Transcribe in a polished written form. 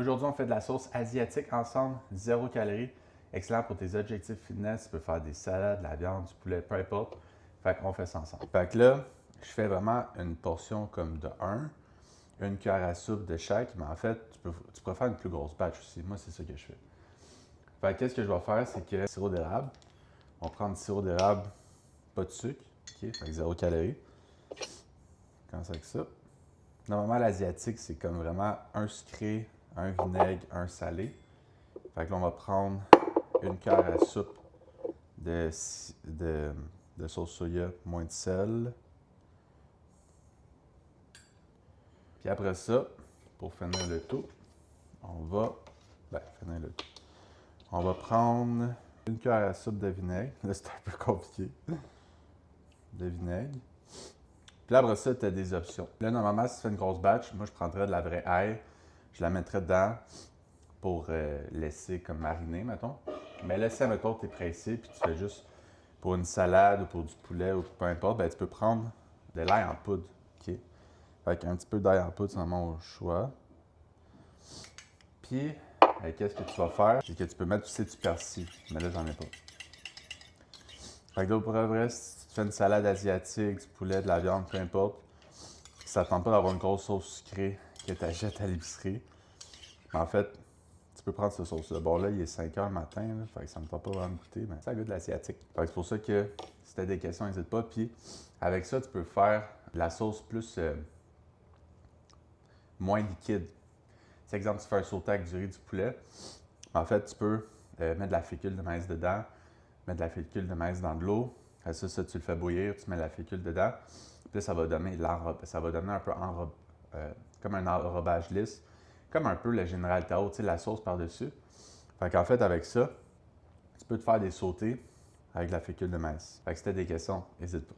Aujourd'hui, on fait de la sauce asiatique ensemble, 0 calories. Excellent pour tes objectifs fitness. Tu peux faire des salades, de la viande, du poulet, peu importe. Fait qu'on fait ça ensemble. Fait que là, je fais vraiment une portion comme de 1 cuillère à soupe de chaque, mais en fait, tu peux faire une plus grosse batch aussi. Moi, c'est ça que je fais. Fait que qu'est-ce que je vais faire, c'est que sirop d'érable. On va prendre du sirop d'érable, pas de sucre. OK, fait que 0 calories. Comme ça avec ça. Normalement, l'asiatique, c'est comme vraiment un sucré, un vinaigre, un salé. Fait que là, on va prendre une cuillère à soupe de sauce soya, moins de sel. Puis après ça, pour finir le tout, on va prendre une cuillère à soupe de vinaigre. Là, c'est un peu compliqué. De vinaigre. Puis là, après ça, tu as des options. Là, normalement, si tu fais une grosse batch, moi, je prendrais de la vraie ail. Je la mettrais dedans pour laisser comme mariner, mettons. Mais là, si, mettons, tu es pressé puis tu fais juste pour une salade ou pour du poulet ou peu importe, ben, tu peux prendre de l'ail en poudre. OK? Fait qu'un petit peu d'ail en poudre, c'est vraiment au choix. Puis, qu'est-ce que tu vas faire? C'est que tu peux mettre aussi du persil. Mais là, j'en ai pas. Fait que là, pour vrai, si tu fais une salade asiatique, du poulet, de la viande, peu importe, ça ne tente pas d'avoir une grosse sauce sucrée que tu achètes à l'épicerie. En fait, tu peux prendre cette sauce-là. Bon, là, il est 5 h le matin, là, fait que ça ne me tente pas vraiment de goûter, mais ça goûte de l'asiatique. Fait que c'est pour ça que si tu as des questions, n'hésite pas. Puis avec ça, tu peux faire de la sauce plus moins liquide. Si, exemple, tu fais un sauté avec du riz, du poulet, en fait, tu peux mettre de la fécule de maïs dedans, mettre de la fécule de maïs dans de l'eau. Ça, tu le fais bouillir, tu mets la fécule dedans. Puis là, ça va donner un peu comme un enrobage lisse, comme un peu le Général Tao, tu sais, la sauce par-dessus. Fait qu'en fait, avec ça, tu peux te faire des sautés avec de la fécule de maïs. Fait que si tu as des questions, n'hésite pas.